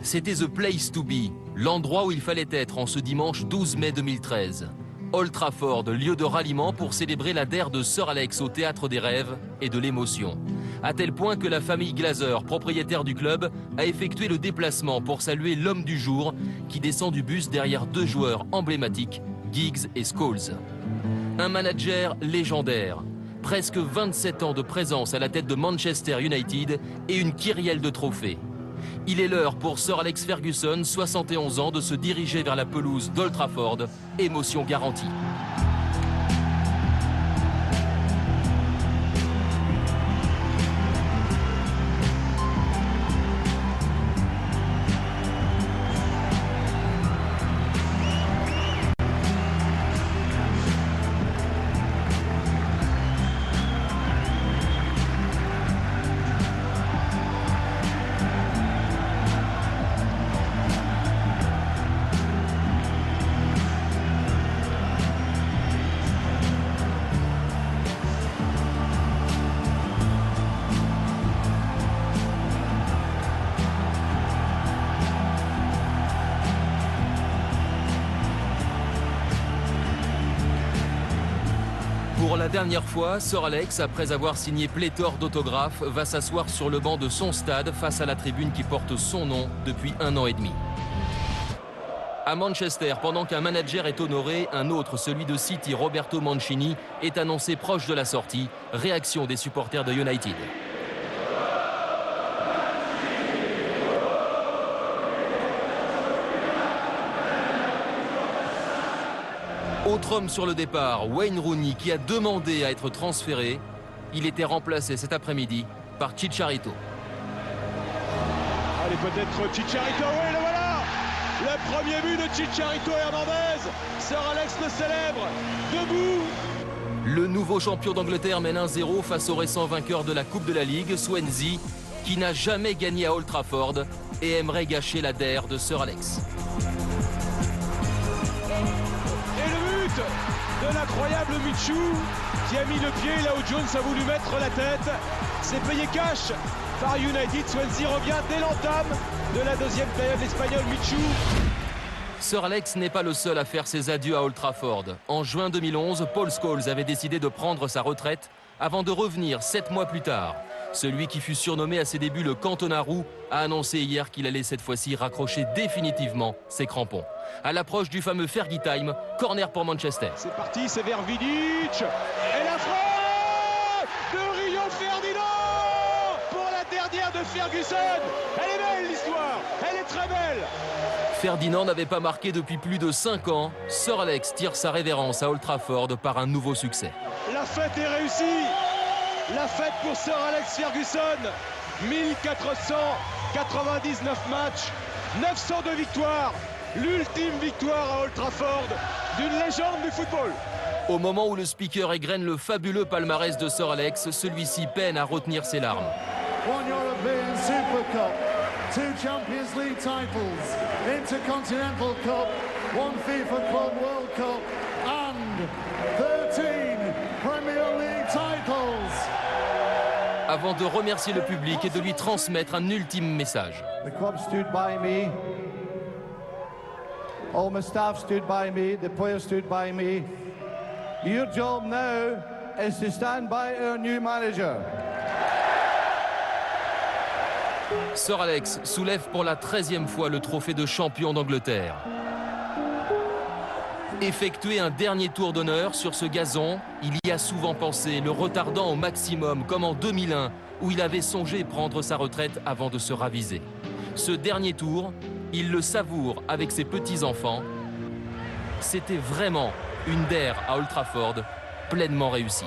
C'était the place to be, l'endroit où il fallait être en ce dimanche 12 mai 2013. Old Trafford, lieu de ralliement pour célébrer l'adhère de Sir Alex au théâtre des rêves et de l'émotion. À tel point que la famille Glazer, propriétaire du club, a effectué le déplacement pour saluer l'homme du jour qui descend du bus derrière deux joueurs emblématiques, Giggs et Scholes. Un manager légendaire, presque 27 ans de présence à la tête de Manchester United et une kyrielle de trophées. Il est l'heure pour Sir Alex Ferguson, 71 ans, de se diriger vers la pelouse d'Old Trafford, émotion garantie. Pour la dernière fois, Sir Alex, après avoir signé pléthore d'autographes, va s'asseoir sur le banc de son stade face à la tribune qui porte son nom depuis 1 an et demi. À Manchester, pendant qu'un manager est honoré, un autre, celui de City, Roberto Mancini, est annoncé proche de la sortie. Réaction des supporters de United. Autre homme sur le départ, Wayne Rooney, qui a demandé à être transféré. Il était remplacé cet après-midi par Chicharito. Allez, peut-être Chicharito, oui, le voilà! Le premier but de Chicharito Hernandez. Sir Alex le célèbre, debout. Le nouveau champion d'Angleterre mène 1-0 face au récent vainqueur de la Coupe de la Ligue, Swansea, qui n'a jamais gagné à Old Trafford et aimerait gâcher la DER de Sir Alex. De l'incroyable Michu qui a mis le pied là où Jones a voulu mettre la tête. C'est payé cash par United. Swansea revient dès l'entame de la deuxième période. L'Espagnol Michu. Sir Alex n'est pas le seul à faire ses adieux à Old Trafford. En juin 2011, Paul Scholes avait décidé de prendre sa retraite avant de revenir 7 mois plus tard. Celui qui fut surnommé à ses débuts le Cantonarou a annoncé hier qu'il allait cette fois-ci raccrocher définitivement ses crampons. À l'approche du fameux Fergie Time, corner pour Manchester. C'est parti, c'est vers Vidic. Et la frappe de Rio Ferdinand pour la dernière de Ferguson. Elle est belle l'histoire, elle est très belle. Ferdinand n'avait pas marqué depuis plus de 5 ans. Sir Alex tire sa révérence à Old Trafford par un nouveau succès. La fête est réussie. La fête pour Sir Alex Ferguson. 1499 matchs, 902 victoires. L'ultime victoire à Old Trafford d'une légende du football. Au moment où le speaker égrène le fabuleux palmarès de Sir Alex, celui-ci peine à retenir ses larmes. One European Super Cup, 2 Champions League titles, Intercontinental Cup, 1 FIFA Club World Cup and 13 Premier League titles. Avant de remercier le public et de lui transmettre un ultime message. The club stood by me. All my staff stood by me, the players stood by me. Your job now is to stand by our new manager. Sir Alex soulève pour la 13e fois le trophée de champion d'Angleterre. Effectuer un dernier tour d'honneur sur ce gazon, il y a souvent pensé, le retardant au maximum, comme en 2001, où il avait songé prendre sa retraite avant de se raviser. Ce dernier tour, il le savoure avec ses petits-enfants. C'était vraiment une DER à Old Trafford pleinement réussie.